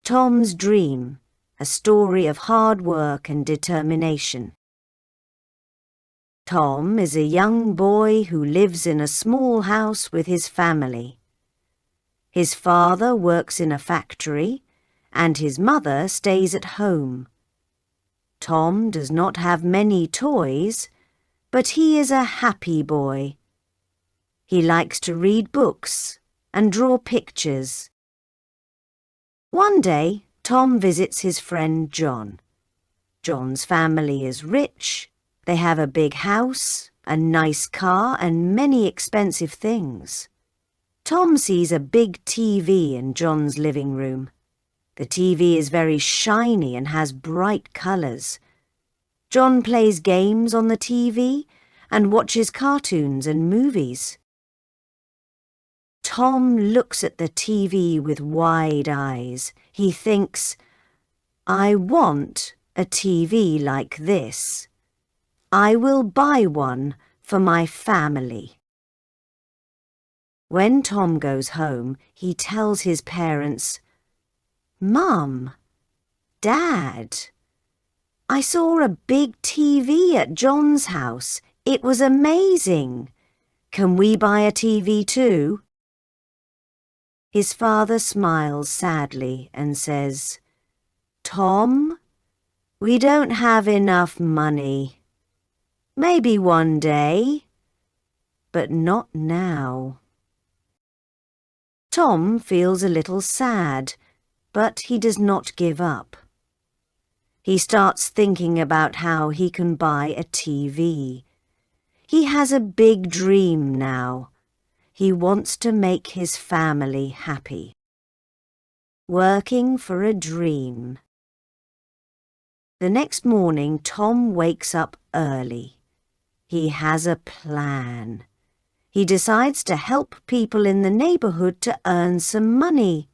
Tom's Dream, a story of hard work and determination. Tom is a young boy who lives in a small house with his family. His father works in a factory, and his mother stays at home. Tom does not have many toys, but he is a happy boy. He likes to read books and draw pictures. One day, Tom visits his friend John. John's family is rich. They have a big house, a nice car, and many expensive things. Tom sees a big TV in John's living room. The TV is very shiny and has bright colours. John plays games on the TV and watches cartoons and movies. Tom looks at the TV with wide eyes. He thinks, "I want a TV like this. I will buy one for my family." When Tom goes home, he tells his parents, "Mum, Dad, I saw a big TV at John's house. It was amazing. Can we buy a TV too?" His father smiles sadly and says, "Tom, we don't have enough money. Maybe one day, but not now." Tom feels a little sad, but he does not give up. He starts thinking about how he can buy a TV. He has a big dream now. He wants to make his family happy. Working for a dream. The next morning, Tom wakes up early. He has a plan. He decides to help people in the neighbourhood to earn some money.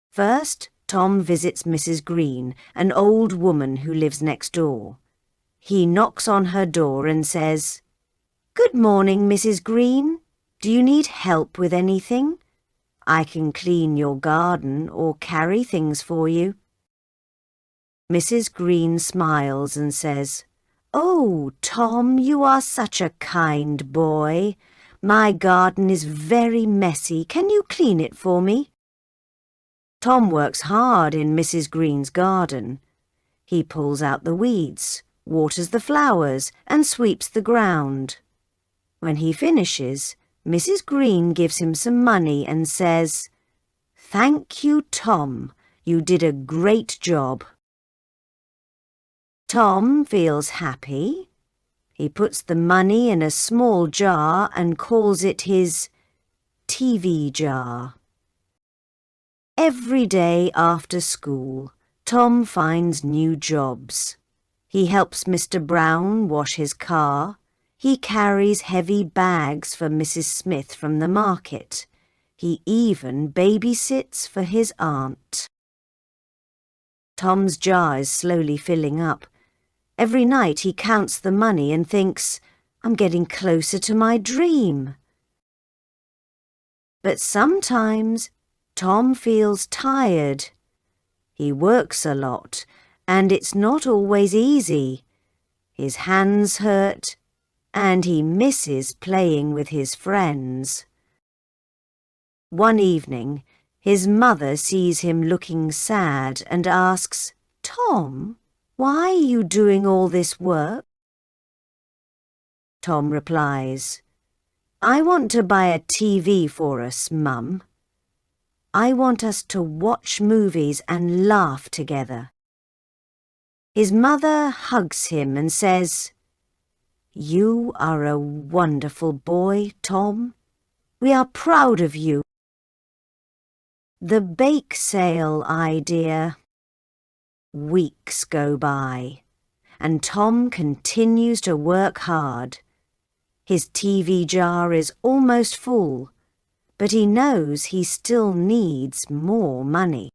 First, Tom visits Mrs. Green, an old woman who lives next door. He knocks on her door and says, "Good morning, Mrs. Green. Do you need help with anything? I can clean your garden or carry things for you." Mrs. Green smiles and says, "Oh, Tom, you are such a kind boy. My garden is very messy. Can you clean it for me?" Tom works hard in Mrs. Green's garden. He pulls out the weeds, waters the flowers, and sweeps the ground. When he finishes, Mrs. Green gives him some money and says, "Thank you, Tom. You did a great job." Tom feels happy. He puts the money in a small jar and calls it his TV jar. Every day after school, Tom finds new jobs. He helps Mr. Brown wash his car. He carries heavy bags for Mrs. Smith from the market. He even babysits for his aunt. Tom's jar is slowly filling up. Every night he counts the money and thinks, "I'm getting closer to my dream." But sometimes Tom feels tired. He works a lot, and it's not always easy. His hands hurt, and he misses playing with his friends. One evening, his mother sees him looking sad and asks, "Tom, why are you doing all this work?" Tom replies, "I want to buy a TV for us, Mum. I want us to watch movies and laugh together." His mother hugs him and says, "You are a wonderful boy, Tom. We are proud of you." The bake sale idea. Weeks go by, and Tom continues to work hard. His TV jar is almost full, but he knows he still needs more money.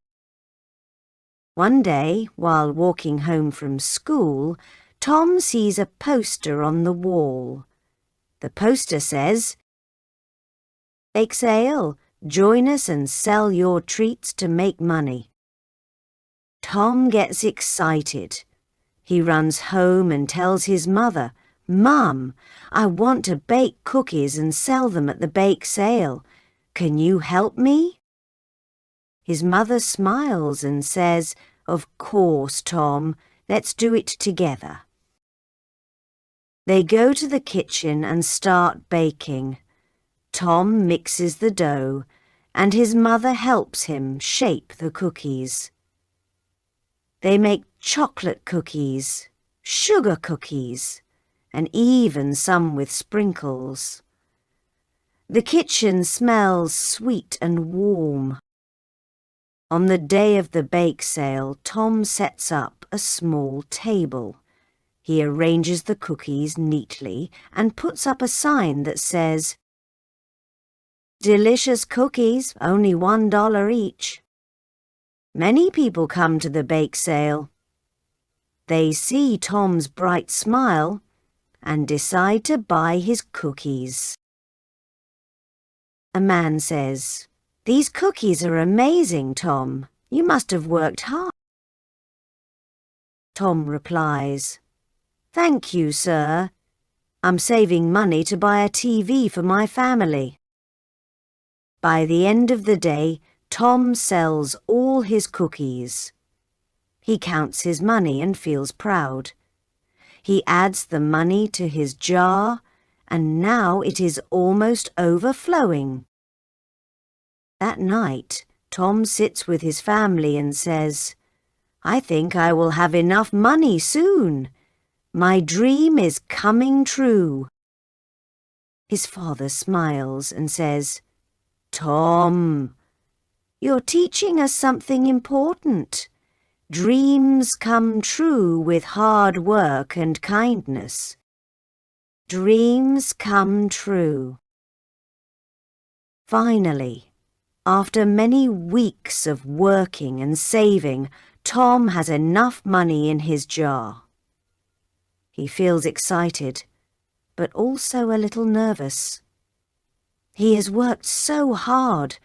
One day, while walking home from school, Tom sees a poster on the wall. The poster says, "Bake sale, Join us and sell your treats to make money." Tom gets excited. He runs home and tells his mother, "Mum, I want to bake cookies and sell them at the bake sale. Can you help me?" His mother smiles and says, "Of course, Tom, let's do it together." They go to the kitchen and start baking. Tom mixes the dough, and his mother helps him shape the cookies. They make chocolate cookies, sugar cookies, and even some with sprinkles. The kitchen smells sweet and warm. On the day of the bake sale, Tom sets up a small table. He arranges the cookies neatly and puts up a sign that says, "Delicious cookies, only $1 each." Many people come to the bake sale. They see Tom's bright smile and decide to buy his cookies. A man says, "These cookies are amazing, Tom. You must have worked hard." Tom replies, "Thank you, sir. I'm saving money to buy a TV for my family." By the end of the day, Tom sells all his cookies. He counts his money and feels proud. He adds the money to his jar, and now it is almost overflowing. That night, Tom sits with his family and says, "I think I will have enough money soon. My dream is coming true." His father smiles and says, "Tom, you're teaching us something important. Dreams come true with hard work and kindness. Dreams come true." Finally, after many weeks of working and saving, Tom has enough money in his jar. He feels excited, but also a little nervous. He has worked so hard,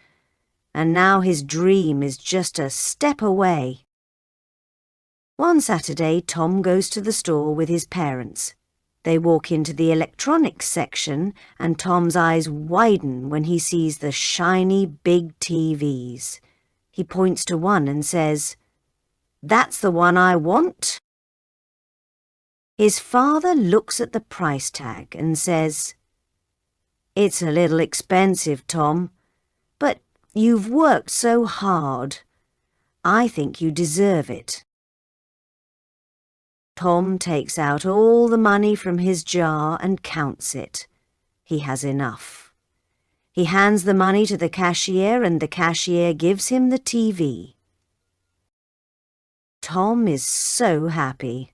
and now his dream is just a step away. One Saturday, Tom goes to the store with his parents. They walk into the electronics section, and Tom's eyes widen when he sees the shiny big TVs. He points to one and says, "That's the one I want." His father looks at the price tag and says, "It's a little expensive, Tom, but you've worked so hard. I think you deserve it." Tom takes out all the money from his jar and counts it. He has enough. He hands the money to the cashier, and the cashier gives him the TV. Tom is so happy.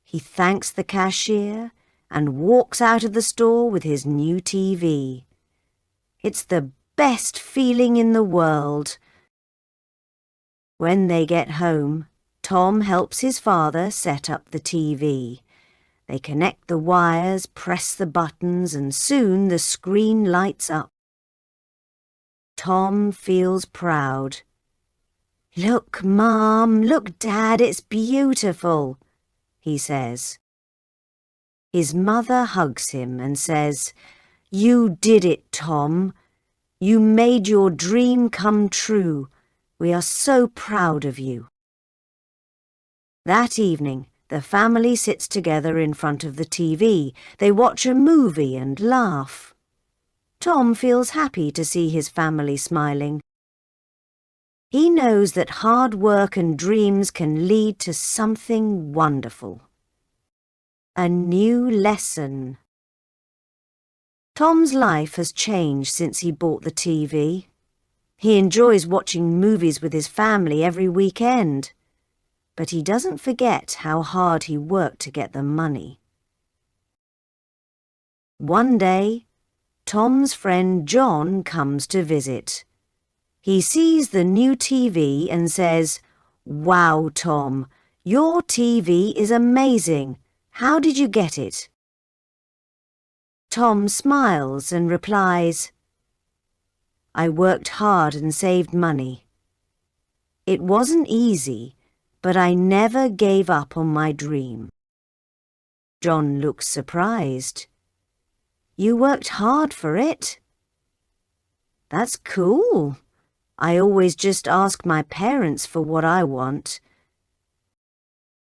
He thanks the cashier and walks out of the store with his new TV. It's the best feeling in the world. When they get home, Tom helps his father set up the TV. They connect the wires, press the buttons, and soon the screen lights up. Tom feels proud. "Look, Mom, look, Dad, it's beautiful," he says. His mother hugs him and says, "You did it, Tom. You made your dream come true. We are so proud of you." That evening, the family sits together in front of the TV. They watch a movie and laugh. Tom feels happy to see his family smiling. He knows that hard work and dreams can lead to something wonderful. A new lesson. Tom's life has changed since he bought the TV. He enjoys watching movies with his family every weekend, but he doesn't forget how hard he worked to get the money. One day, Tom's friend John comes to visit. He sees the new TV and says, "Wow, Tom, your TV is amazing. How did you get it?" Tom smiles and replies, I worked hard and saved money. It wasn't easy, but I never gave up on my dream." John looks surprised. "You worked hard for it?" "That's cool. I always just ask my parents for what I want."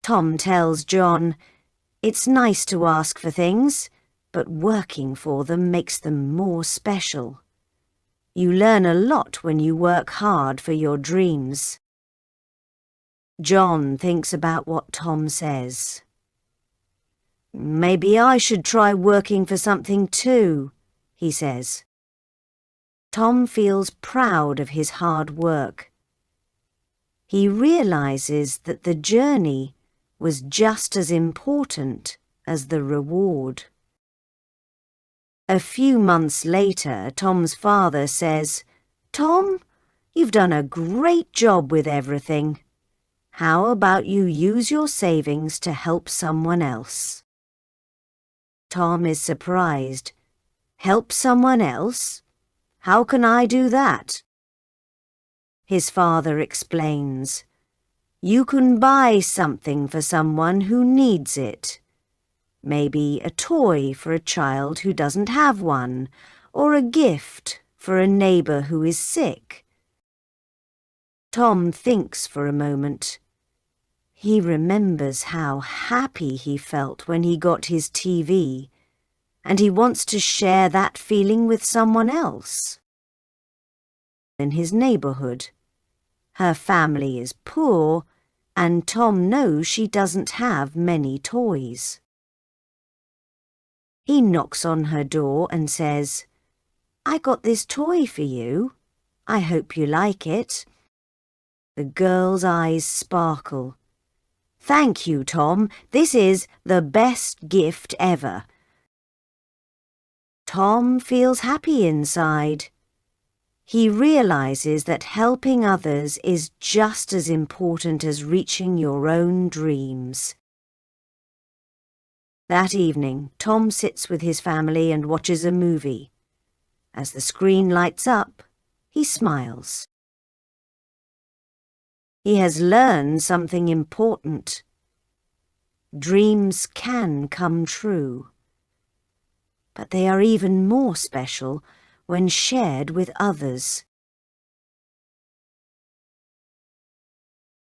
Tom tells John, "It's nice to ask for things, but working for them makes them more special. You learn a lot when you work hard for your dreams." John thinks about what Tom says. "Maybe I should try working for something too," he says. Tom feels proud of his hard work. He realizes that the journey was just as important as the reward. A few months later, Tom's father says, "Tom, you've done a great job with everything. How about you use your savings to help someone else?" Tom is surprised. "Help someone else? How can I do that?" His father explains, "You can buy something for someone who needs it. Maybe a toy for a child who doesn't have one, or a gift for a neighbor who is sick." Tom thinks for a moment. He remembers how happy he felt when he got his TV, and he wants to share that feeling with someone else. In his neighborhood, her family is poor, and Tom knows she doesn't have many toys. He knocks on her door and says, "I got this toy for you. I hope you like it." The girl's eyes sparkle. "Thank you, Tom. This is the best gift ever." Tom feels happy inside. He realizes that helping others is just as important as reaching your own dreams. That evening, Tom sits with his family and watches a movie. As the screen lights up, he smiles. He has learned something important. Dreams can come true, but they are even more special when shared with others.